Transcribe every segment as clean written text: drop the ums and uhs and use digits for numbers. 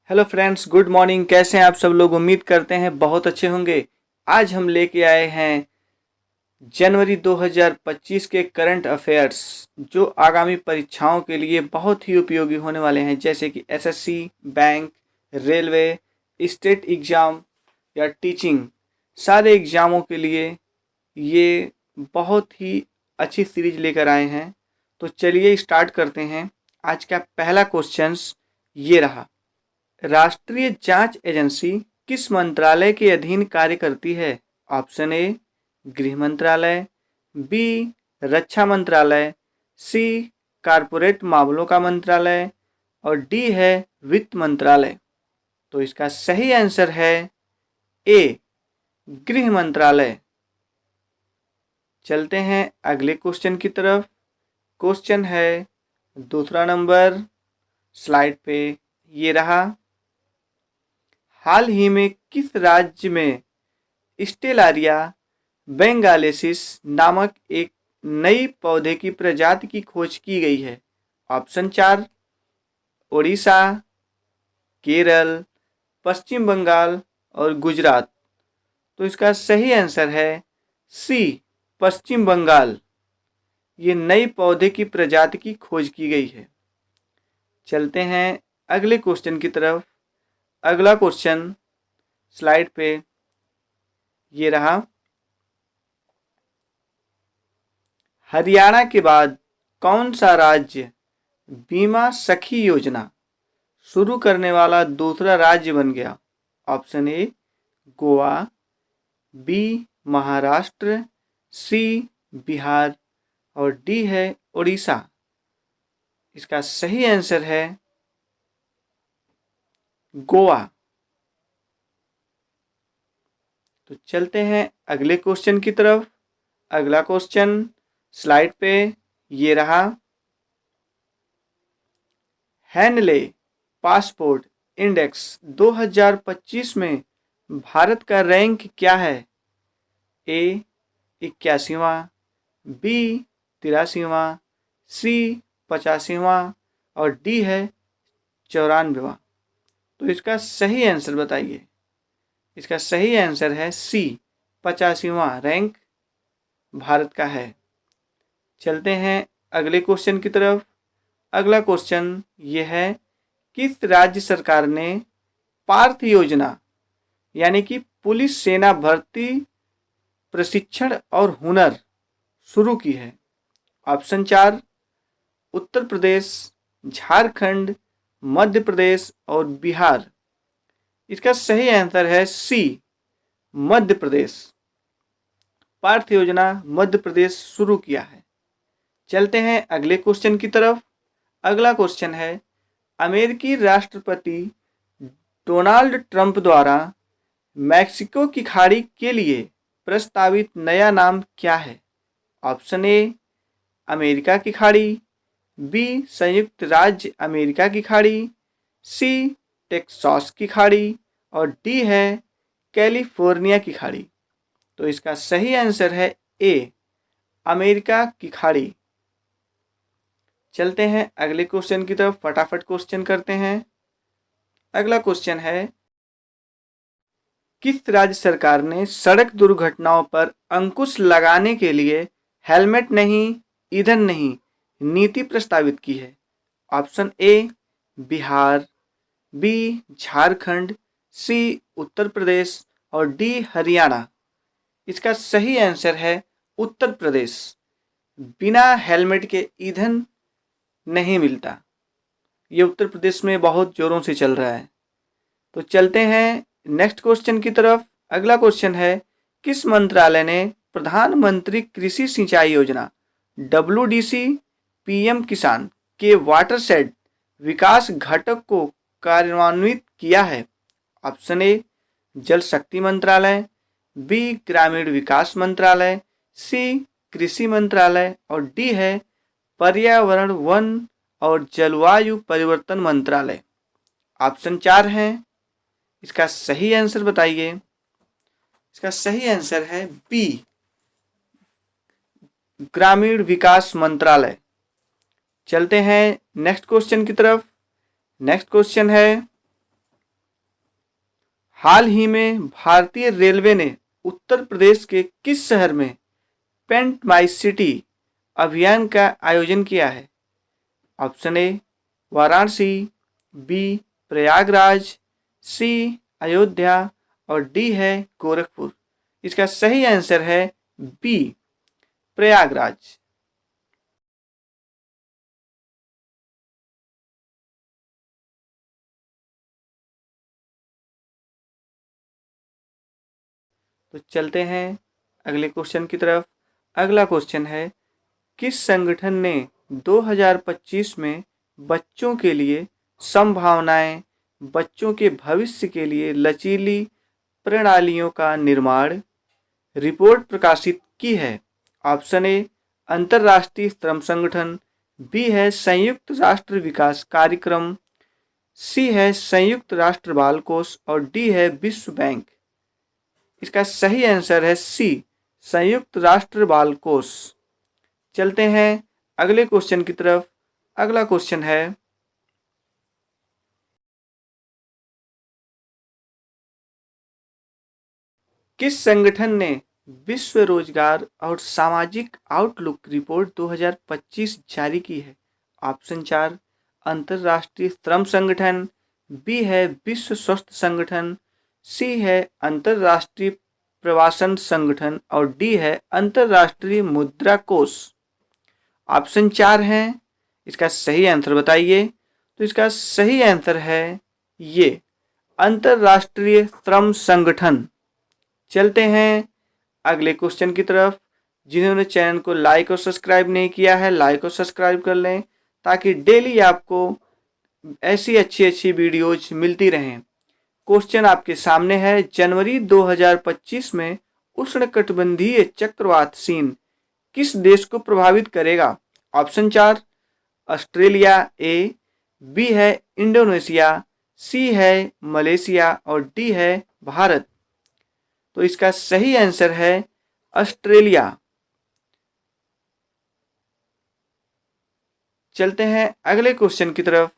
Hello friends, good morning. कैसे हैं आप सब लोग? उम्मीद करते हैं बहुत अच्छे होंगे। आज हम लेके आए हैं जनवरी 2025 के करंट अफेयर्स, जो आगामी परीक्षाओं के लिए बहुत ही उपयोगी होने वाले हैं, जैसे कि SSC, bank, railway, state exam या टीचिंग। सारे एग्ज़ामों के लिए ये बहुत ही अच्छी सीरीज लेकर आए हैं। तो चलिए स्टार्ट करते हैं। आज का पहला क्वेश्चंस ये रहा। राष्ट्रीय जांच एजेंसी किस मंत्रालय के अधीन कार्य करती है? ऑप्शन ए गृह मंत्रालय, बी रक्षा मंत्रालय, सी कारपोरेट मामलों का मंत्रालय और डी है वित्त मंत्रालय। तो इसका सही आंसर है ए गृह मंत्रालय। चलते हैं अगले क्वेश्चन की तरफ। क्वेश्चन है दूसरा नंबर, स्लाइड पे ये रहा। हाल ही में किस राज्य में स्टेलारिया बेंगालेसिस नामक एक नई पौधे की प्रजाति की खोज की गई है? ऑप्शन 4 ओडिशा, केरल, पश्चिम बंगाल और गुजरात। तो इसका सही आंसर है सी पश्चिम बंगाल। ये नई पौधे की प्रजाति की खोज की गई है। चलते हैं अगले क्वेश्चन की तरफ। अगला क्वेश्चन स्लाइड पे ये रहा। हरियाणा के बाद कौन सा राज्य बीमा सखी योजना शुरू करने वाला दूसरा राज्य बन गया? Option A Goa, B Maharashtra, C Bihar और डी है उड़ीसा। इसका सही आंसर है गोवा। तो चलते हैं अगले क्वेश्चन की तरफ। अगला क्वेश्चन स्लाइड पे ये रहा। हैनले पासपोर्ट इंडेक्स 2025 में भारत का रैंक क्या है? ए 81वां, बी 83वां, सी 85वां और डी है 94वां। तो इसका सही आंसर बताइए। इसका सही आंसर है सी 85वां रैंक भारत का है। चलते हैं अगले क्वेश्चन की तरफ। अगला क्वेश्चन ये है, किस राज्य सरकार ने पार्थ योजना यानी कि पुलिस सेना भर्ती प्रशिक्षण और हुनर शुरू की है? ऑप्शन 4 उत्तर प्रदेश, झारखंड, मध्य प्रदेश और बिहार। इसका सही आंसर है सी मध्य प्रदेश। पार्थ योजना मध्य प्रदेश शुरू किया है। चलते हैं अगले क्वेश्चन की तरफ। अगला क्वेश्चन है, अमेरिकी राष्ट्रपति डोनाल्ड ट्रंप द्वारा मैक्सिको की खाड़ी के लिए प्रस्तावित नया नाम क्या है? ऑप्शन ए अमेरिका की खाड़ी, बी संयुक्त राज्य अमेरिका की खाड़ी, सी टेक्सास की खाड़ी और डी है कैलिफोर्निया की खाड़ी। तो इसका सही आंसर है ए अमेरिका की खाड़ी। चलते हैं अगले क्वेश्चन की तरफ, फटाफट क्वेश्चन करते हैं। अगला क्वेश्चन है, किस राज्य सरकार ने सड़क दुर्घटनाओं पर अंकुश लगाने के लिए हेलमेट नहीं ईंधन नहीं नीति प्रस्तावित की है? Option A Bihar, B Jharkhand, C Uttar Pradesh और डी हरियाणा। इसका सही आंसर है उत्तर प्रदेश। बिना हेलमेट के ईंधन नहीं मिलता। ये उत्तर प्रदेश में बहुत जोरों से चल रहा है। तो चलते हैं नेक्स्ट क्वेश्चन की तरफ। अगला क्वेश्चन है, किस मंत्रालय ने प्रधानमंत्री कृषि सिंचाई योजना WDC PM किसान के वाटरशेड विकास घटक को कार्यान्वित किया है? ऑप्शन ए जल शक्ति मंत्रालय, बी ग्रामीण विकास मंत्रालय, सी कृषि मंत्रालय और डी है पर्यावरण वन और जलवायु परिवर्तन मंत्रालय। ऑप्शन 4 है। इसका सही आंसर बताइए। इसका सही आंसर है बी ग्रामीण विकास मंत्रालय। चलते हैं नेक्स्ट क्वेश्चन की तरफ। नेक्स्ट क्वेश्चन है, हाल ही में भारतीय रेलवे ने उत्तर प्रदेश के किस शहर में पेंट माई सिटी अभियान का आयोजन किया है? Option A Varanasi, B Prayagraj, C Ayodhya और डी है गोरखपुर। इसका सही आंसर है बी प्रयागराज। तो चलते हैं अगले क्वेश्चन की तरफ। अगला क्वेश्चन है, किस संगठन ने 2025 में बच्चों के लिए संभावनाएं, बच्चों के भविष्य के लिए लचीली प्रणालियों का निर्माण रिपोर्ट प्रकाशित की है? ऑप्शन ए अंतर्राष्ट्रीय श्रम संगठन, बी है संयुक्त राष्ट्र विकास कार्यक्रम, सी है संयुक्त राष्ट्र बाल कोष और डी है विश्व बैंक। इसका सही आंसर है सी संयुक्त राष्ट्र बाल कोष। चलते हैं अगले क्वेश्चन की तरफ। अगला क्वेश्चन है, किस संगठन ने विश्व रोजगार और सामाजिक आउटलुक रिपोर्ट 2025 जारी की है? ऑप्शन 4 अंतर्राष्ट्रीय श्रम संगठन, बी है विश्व स्वास्थ्य संगठन, सी है अंतर्राष्ट्रीय प्रवासन संगठन और डी है अंतर्राष्ट्रीय मुद्रा कोष। ऑप्शन 4 है, इसका सही आंसर बताइए। तो इसका सही आंसर है ये अंतर्राष्ट्रीय श्रम संगठन। चलते हैं अगले क्वेश्चन की तरफ। जिन्होंने चैनल को लाइक और सब्सक्राइब नहीं किया है, लाइक और सब्सक्राइब कर लें ताकि डेली आपको ऐसी अच्छी अच्छी वीडियोज मिलती रहें। क्वेश्चन आपके सामने है, जनवरी 2025 में उष्णकटिबंधीय चक्रवात सीन किस देश को प्रभावित करेगा? ऑप्शन 4 ऑस्ट्रेलिया ए, बी है इंडोनेशिया, सी है मलेशिया और डी है भारत। तो इसका सही आंसर है ऑस्ट्रेलिया। चलते हैं अगले क्वेश्चन की तरफ।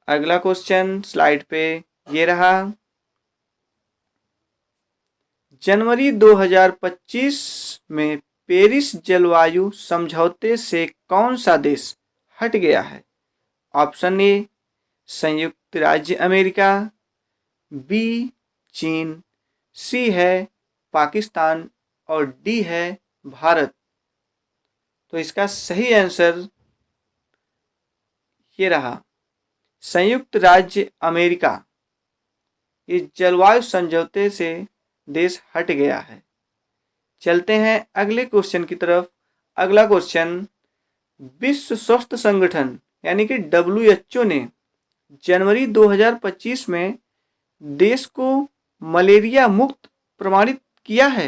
अगला क्वेश्चन स्लाइड पे ये रहा, जनवरी 2025 में पेरिस जलवायु समझौते से कौन सा देश हट गया है? ऑप्शन ए संयुक्त राज्य अमेरिका, बी चीन, सी है पाकिस्तान और डी है भारत। तो इसका सही आंसर ये रहा संयुक्त राज्य अमेरिका। इस जलवायु समझौते से देश हट गया है। चलते हैं अगले क्वेश्चन की तरफ। अगला क्वेश्चन, विश्व स्वास्थ्य संगठन यानी कि WHO ने जनवरी 2025 में देश को मलेरिया मुक्त प्रमाणित किया है।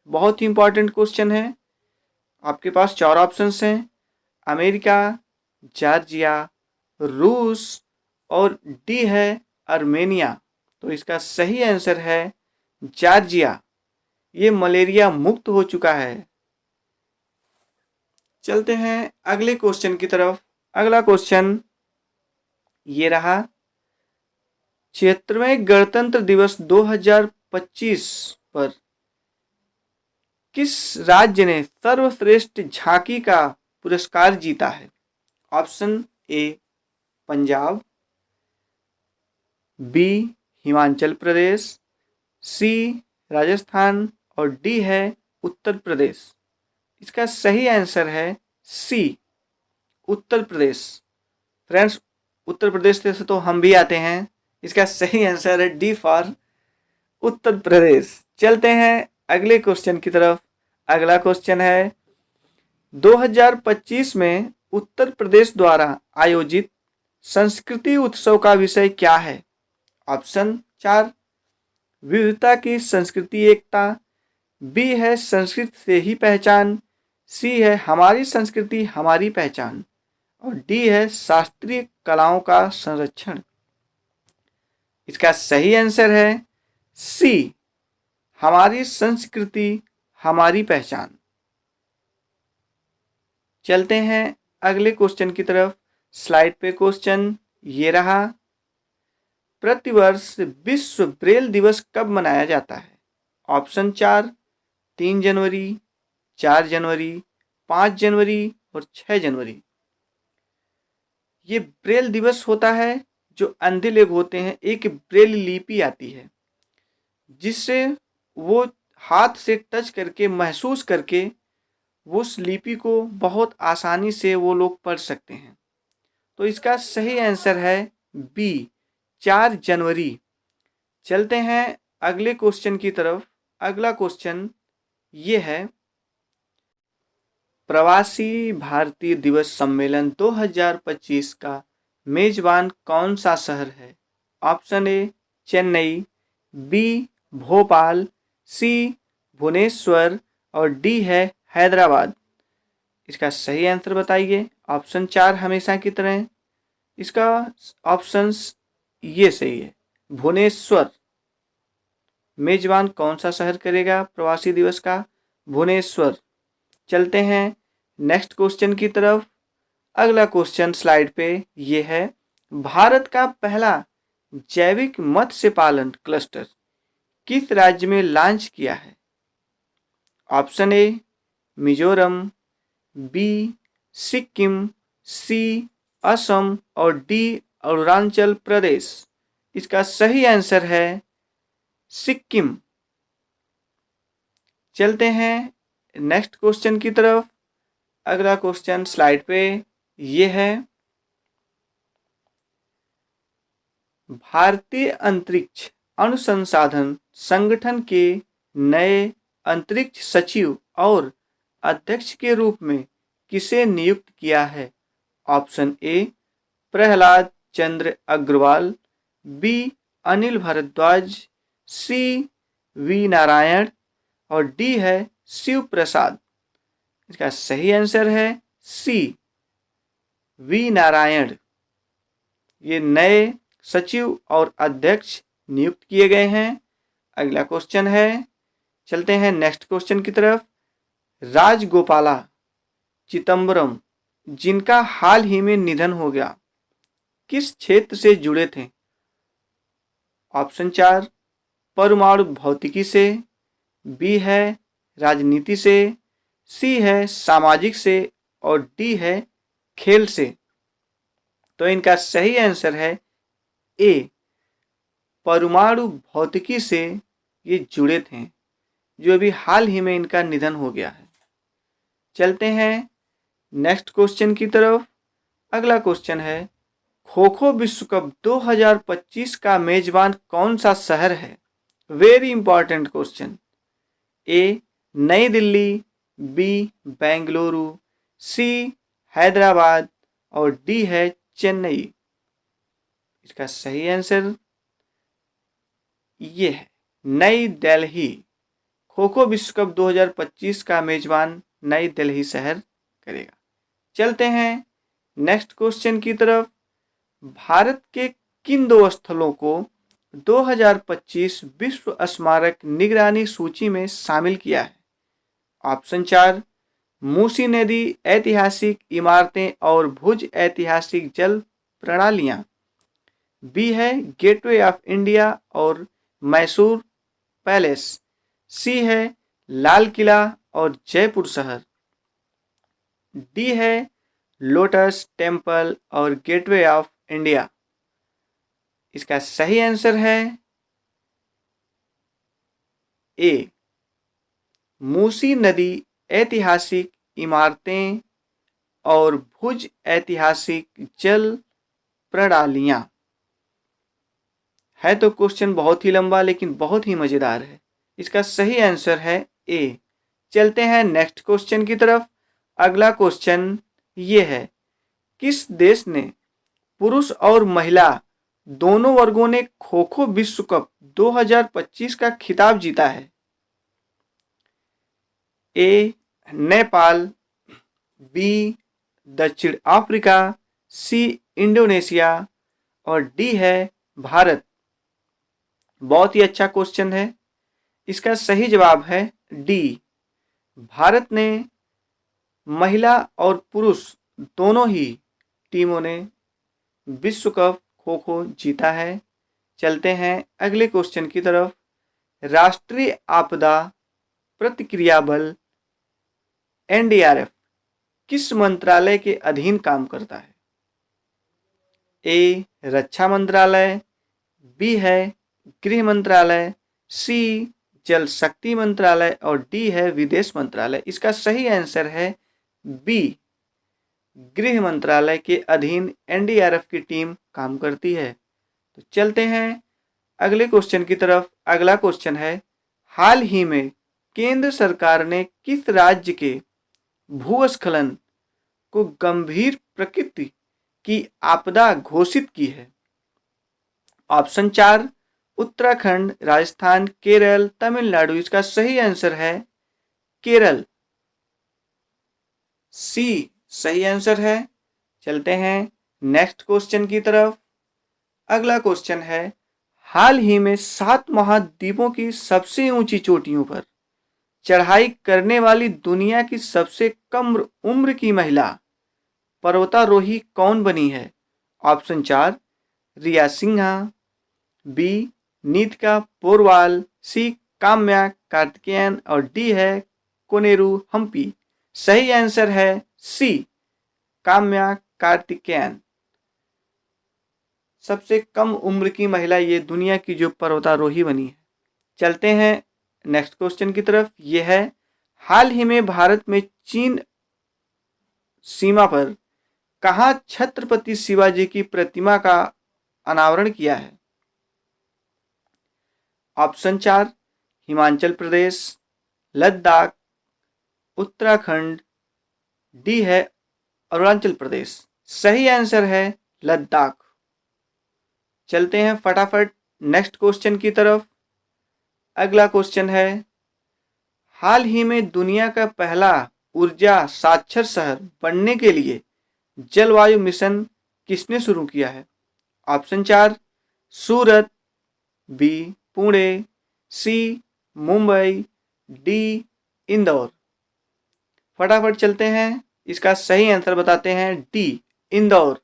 बहुत ही इंपॉर्टेंट क्वेश्चन है। आपके पास 4 ऑप्शंस हैं, अमेरिका, जॉर्जिया, रूस और डी है आर्मेनिया। तो इसका सही आंसर है जॉर्जिया। ये मलेरिया मुक्त हो चुका है। चलते हैं अगले क्वेश्चन की तरफ। अगला क्वेश्चन ये रहा, 76वें गणतंत्र दिवस 2025 पर किस राज्य ने सर्वश्रेष्ठ झांकी का पुरस्कार जीता है? Option A Punjab, B Himachal Pradesh, C Rajasthan और डी है उत्तर प्रदेश। इसका सही आंसर है सी उत्तर प्रदेश। फ्रेंड्स, उत्तर प्रदेश से तो हम भी आते हैं। इसका सही आंसर है डी फॉर उत्तर प्रदेश। चलते हैं अगले क्वेश्चन की तरफ। अगला क्वेश्चन है, 2025 में उत्तर प्रदेश द्वारा आयोजित संस्कृति उत्सव का विषय क्या है? ऑप्शन 4 विविधता की संस्कृति एकता, बी है संस्कृत से ही पहचान, सी है हमारी संस्कृति हमारी पहचान और डी है शास्त्रीय कलाओं का संरक्षण। इसका सही आंसर है सी हमारी संस्कृति हमारी पहचान। चलते हैं अगले क्वेश्चन की तरफ। स्लाइड पे क्वेश्चन ये रहा, प्रतिवर्ष विश्व ब्रेल दिवस कब मनाया जाता है? ऑप्शन 4, 3 जनवरी, 4 जनवरी, 5 जनवरी और 6 जनवरी। ये ब्रेल दिवस होता है जो अंधे लोग होते हैं, एक ब्रेल लिपि आती है जिससे वो हाथ से टच करके महसूस करके उस लिपि को बहुत आसानी से वो लोग पढ़ सकते हैं। तो इसका सही आंसर है बी, 4 जनवरी। चलते हैं अगले क्वेश्चन की तरफ। अगला क्वेश्चन ये है, प्रवासी भारतीय दिवस सम्मेलन 2025 का मेजबान कौन सा शहर है? Option A Chennai, B Bhopal, C Bhubaneswar और डी है हैदराबाद। इसका सही आंसर बताइए। ऑप्शन 4 हमेशा की तरह इसका ऑप्शंस ये सही है, भुवनेश्वर। मेजबान कौन सा शहर करेगा प्रवासी दिवस का? भुवनेश्वर। चलते हैं नेक्स्ट क्वेश्चन की तरफ। अगला क्वेश्चन स्लाइड पे ये है, भारत का पहला जैविक मत्स्य पालन क्लस्टर किस राज्य में लॉन्च किया है? Option A Mizoram, B Sikkim, C Assam और डी अरुणाचल प्रदेश। इसका सही आंसर है सिक्किम। चलते हैं नेक्स्ट क्वेश्चन की तरफ। अगला क्वेश्चन स्लाइड पे ये है, भारतीय अंतरिक्ष अनुसंधान संगठन के नए अंतरिक्ष सचिव और अध्यक्ष के रूप में किसे नियुक्त किया है? Option A Prahlad Chandra Agarwal, B Anil Bharadwaj, C V Narayan और डी है शिव प्रसाद। इसका सही आंसर है सी वी नारायण। ये नए सचिव और अध्यक्ष नियुक्त किए गए हैं। अगला क्वेश्चन है, चलते हैं नेक्स्ट क्वेश्चन की तरफ। राजगोपाला चिदम्बरम जिनका हाल ही में निधन हो गया, किस क्षेत्र से जुड़े थे? ऑप्शन 4 परमाणु भौतिकी से, बी है राजनीति से, सी है सामाजिक से और डी है खेल से। तो इनका सही आंसर है ए परमाणु भौतिकी से ये जुड़े थे, जो अभी हाल ही में इनका निधन हो गया है। चलते हैं नेक्स्ट क्वेश्चन की तरफ। अगला क्वेश्चन है, खो खो विश्व कप 2025 का मेजबान कौन सा शहर है? Very important question. A New Delhi, B Bengaluru, C Hyderabad और डी है चेन्नई। इसका सही आंसर ये है नई दिल्ली। खो खो विश्व कप 2025 का मेजबान नई दिल्ली शहर करेगा। चलते हैं नेक्स्ट क्वेश्चन की तरफ। भारत के किन 2 स्थलों को 2025 विश्व स्मारक निगरानी सूची में शामिल किया है? ऑप्शन 4 मूसी नदी ऐतिहासिक इमारतें और भुज ऐतिहासिक जल प्रणालियां, बी है गेटवे ऑफ इंडिया और मैसूर पैलेस, सी है लाल किला और जयपुर शहर, डी है लोटस टेम्पल और गेटवे ऑफ इंडिया। इसका सही आंसर है ए मूसी नदी ऐतिहासिक इमारतें और भुज ऐतिहासिक जल प्रणालियां। है तो क्वेश्चन बहुत ही लंबा लेकिन बहुत ही मजेदार है। इसका सही आंसर है ए। चलते हैं नेक्स्ट क्वेश्चन की तरफ। अगला क्वेश्चन ये है, किस देश ने पुरुष और महिला दोनों वर्गों ने खो खो विश्व कप 2025 का खिताब जीता है? ए नेपाल, बी दक्षिण अफ्रीका, सी इंडोनेशिया और डी है भारत। बहुत ही अच्छा क्वेश्चन है। इसका सही जवाब है डी। भारत ने महिला और पुरुष दोनों ही टीमों ने विश्व कप खो खो जीता है। चलते हैं अगले क्वेश्चन की तरफ। राष्ट्रीय आपदा प्रतिक्रिया बल एनडीआरएफ किस मंत्रालय के अधीन काम करता है? ए रक्षा मंत्रालय, बी है गृह मंत्रालय, सी जल शक्ति मंत्रालय और डी है विदेश मंत्रालय। इसका सही आंसर है बी, गृह मंत्रालय के अधीन एनडीआरएफ की टीम काम करती है। तो चलते हैं अगले क्वेश्चन की तरफ। अगला क्वेश्चन है, हाल ही में केंद्र सरकार ने किस राज्य के भूस्खलन को गंभीर प्रकृति की आपदा घोषित की है? ऑप्शन 4 उत्तराखंड, राजस्थान, केरल, तमिलनाडु। इसका सही आंसर है केरल, सी सही आंसर है। चलते हैं नेक्स्ट क्वेश्चन की तरफ। अगला क्वेश्चन है, हाल ही में 7 महाद्वीपों की सबसे ऊंची चोटियों पर चढ़ाई करने वाली दुनिया की सबसे कम उम्र की महिला पर्वतारोही कौन बनी है? ऑप्शन 4 रिया सिन्हा, बी नीतिका पोरवाल, सी काम्या कार्तिकेयन और डी है कोनेरू हम्पी। सही आंसर है सी काम्या कार्तिकेयन, सबसे कम उम्र की महिला ये दुनिया की जो पर्वतारोही बनी है। चलते हैं नेक्स्ट क्वेश्चन की तरफ। ये है, हाल ही में भारत में चीन सीमा पर कहाँ छत्रपति शिवाजी की प्रतिमा का अनावरण किया है? ऑप्शन 4 हिमाचल प्रदेश, लद्दाख, उत्तराखंड, डी है अरुणाचल प्रदेश। सही आंसर है लद्दाख। चलते हैं फटाफट नेक्स्ट क्वेश्चन की तरफ। अगला क्वेश्चन है, हाल ही में दुनिया का पहला ऊर्जा साक्षर शहर बनने के लिए जलवायु मिशन किसने शुरू किया है? ऑप्शन 4 सूरत, बी पुणे, सी मुंबई, डी इंदौर। फटाफट चलते हैं, इसका सही आंसर बताते हैं डी इंदौर।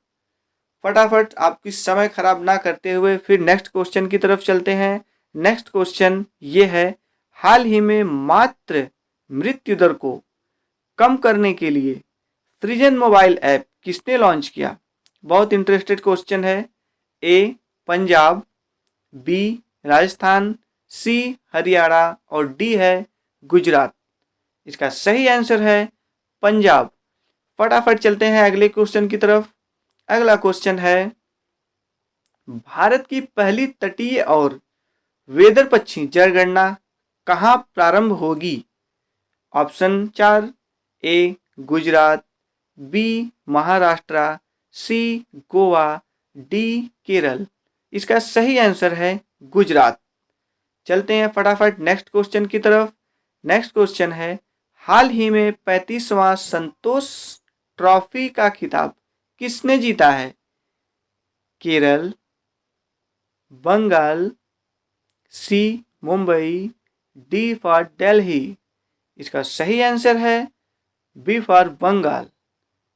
फटाफट आपकी समय खराब ना करते हुए फिर नेक्स्ट क्वेश्चन की तरफ चलते हैं। नेक्स्ट क्वेश्चन ये है, हाल ही में मातृ मृत्यु दर को कम करने के लिए सृजन मोबाइल ऐप किसने लॉन्च किया? बहुत इंटरेस्टेड क्वेश्चन है। ए पंजाब, बी राजस्थान, सी हरियाणा और डी है गुजरात। इसका सही आंसर है पंजाब। फटाफट चलते हैं अगले क्वेश्चन की तरफ। अगला क्वेश्चन है, भारत की पहली तटीय और वेदर पक्षी जनगणना कहाँ प्रारंभ होगी? ऑप्शन 4 ए गुजरात, बी महाराष्ट्र, सी गोवा, डी केरल। इसका सही आंसर है गुजरात। चलते हैं फटाफट नेक्स्ट क्वेश्चन की तरफ। नेक्स्ट क्वेश्चन है, हाल ही में 35वां संतोष ट्रॉफी का खिताब किसने जीता है? केरल, बंगाल, सी मुंबई, डी फॉर दिल्ली। इसका सही आंसर है बी फॉर बंगाल।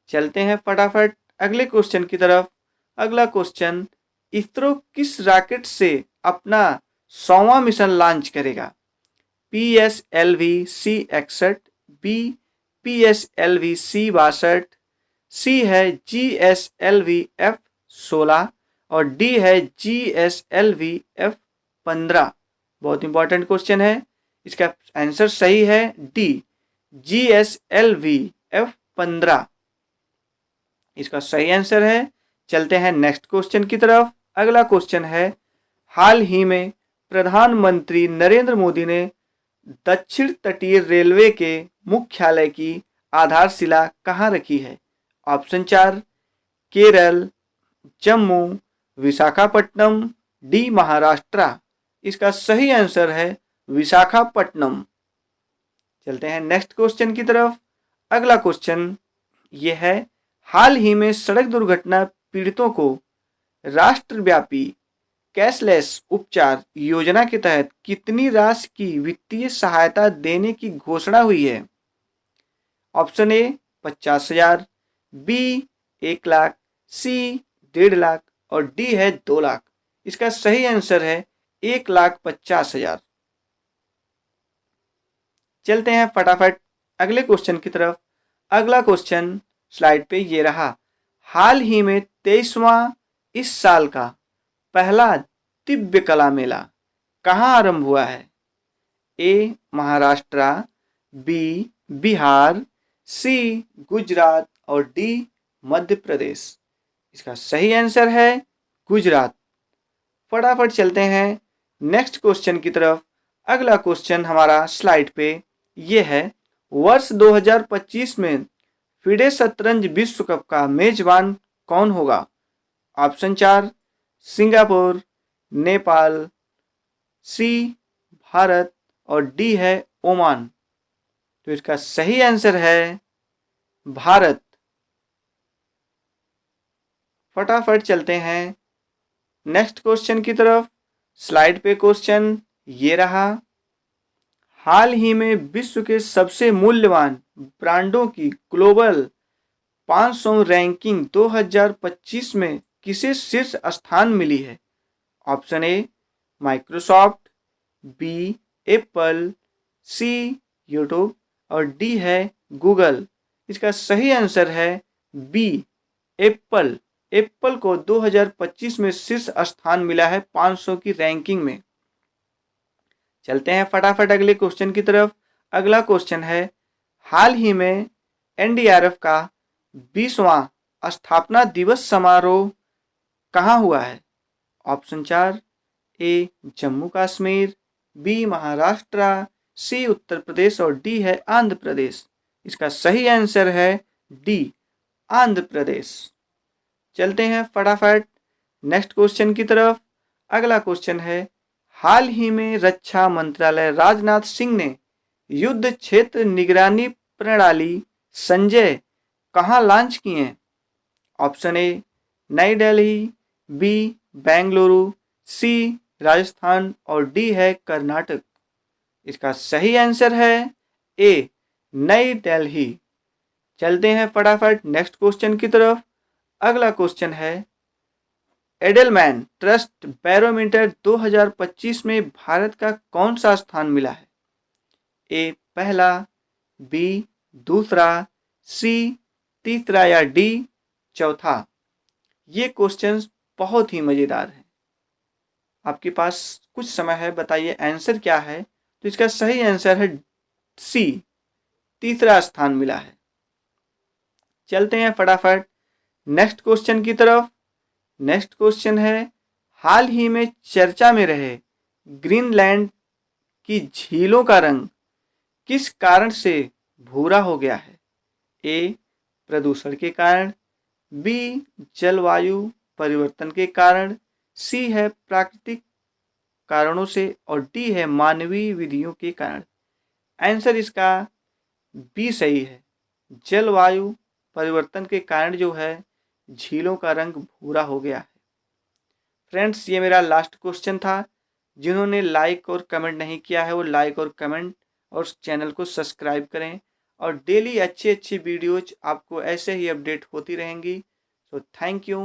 चलते हैं फटाफट अगले क्वेश्चन की तरफ। अगला क्वेश्चन, इसरो किस रॉकेट से अपना 100वां मिशन लॉन्च करेगा? PSLV C61, B PSLV C62, C है GSLV F16 और डी है GSLV F15। बहुत इंपॉर्टेंट क्वेश्चन है, इसका आंसर सही है डी GSLV F15। इसका सही आंसर है। चलते हैं नेक्स्ट क्वेश्चन की तरफ। अगला क्वेश्चन है, हाल ही में प्रधानमंत्री नरेंद्र मोदी ने दक्षिण तटीय रेलवे के मुख्यालय की आधारशिला कहाँ रखी है? Option 4 Kerala, Jammu, Visakhapatnam, D Maharashtra. इसका सही आंसर है विशाखापट्टनम। चलते हैं नेक्स्ट क्वेश्चन की तरफ। अगला क्वेश्चन ये है, हाल ही में सड़क दुर्घटना पीड़ितों को राष्ट्रव्यापी कैशलेस उपचार योजना के तहत कितनी राशि की वित्तीय सहायता देने की घोषणा हुई है? ऑप्शन ए 50,000, बी 1 लाख, सी 1.5 लाख और डी है 2 लाख। इसका सही आंसर है 1,50,000। चलते हैं फटाफट अगले क्वेश्चन की तरफ। अगला क्वेश्चन स्लाइड पे ये रहा। हाल ही में 23वां इस साल का पहला दिव्य कला मेला कहाँ आरंभ हुआ है? ए महाराष्ट्र, बी बिहार, सी गुजरात और डी मध्य प्रदेश। इसका सही आंसर है गुजरात। फटाफट चलते हैं नेक्स्ट क्वेश्चन की तरफ। अगला क्वेश्चन हमारा स्लाइड पे ये है। वर्ष 2025 में फिडे शतरंज विश्व कप का मेजबान कौन होगा? ऑप्शन 4 सिंगापुर, नेपाल, सी भारत और डी है ओमान। तो इसका सही आंसर है भारत। फटाफट चलते हैं नेक्स्ट क्वेश्चन की तरफ। स्लाइड पे क्वेश्चन ये रहा। हाल ही में विश्व के सबसे मूल्यवान ब्रांडों की ग्लोबल 500 रैंकिंग 2025 में किसे शीर्ष स्थान मिली है? Option A Microsoft, B Apple, C YouTube और डी है गूगल। इसका सही आंसर है बी एप्पल। एप्पल को 2025 में शीर्ष स्थान मिला है 500 की रैंकिंग में। चलते हैं फटाफट अगले क्वेश्चन की तरफ। अगला क्वेश्चन है। हाल ही में एनडीआरएफ का 20वां स्थापना दिवस समारोह कहाँ हुआ है? ऑप्शन 4 ए जम्मू कश्मीर, बी महाराष्ट्र, सी उत्तर प्रदेश और डी है आंध्र प्रदेश। इसका सही आंसर है डी आंध्र प्रदेश। चलते हैं फटाफट नेक्स्ट क्वेश्चन की तरफ। अगला क्वेश्चन है। हाल ही में रक्षा मंत्रालय राजनाथ सिंह ने युद्ध क्षेत्र निगरानी प्रणाली संजय कहाँ लॉन्च किए हैं? Option A New Delhi, B Bengaluru, सी राजस्थान और डी है कर्नाटक। इसका सही आंसर है ए नई दिल्ली। चलते हैं फटाफट नेक्स्ट क्वेश्चन की तरफ। अगला क्वेश्चन है। एडेलमैन ट्रस्ट बैरोमीटर 2025 में भारत का कौन सा स्थान मिला है? ए पहला, बी दूसरा, सी तीसरा या डी चौथा। ये क्वेश्चंस बहुत ही मज़ेदार हैं। आपके पास कुछ समय है, बताइए आंसर क्या है। तो इसका सही आंसर है सी तीसरा स्थान मिला है। चलते हैं फटाफट नेक्स्ट क्वेश्चन की तरफ। नेक्स्ट क्वेश्चन है। हाल ही में चर्चा में रहे ग्रीनलैंड की झीलों का रंग किस कारण से भूरा हो गया है? ए प्रदूषण के कारण, बी जलवायु परिवर्तन के कारण, सी है प्राकृतिक कारणों से और डी है मानवीय विधियों के कारण। आंसर इसका बी सही है। जलवायु परिवर्तन के कारण जो है झीलों का रंग भूरा हो गया है। फ्रेंड्स, ये मेरा लास्ट क्वेश्चन था। जिन्होंने लाइक और कमेंट नहीं किया है वो लाइक और कमेंट और चैनल को सब्सक्राइब करें और डेली अच्छी वीडियोज आपको ऐसे ही अपडेट होती रहेंगी। So thank you.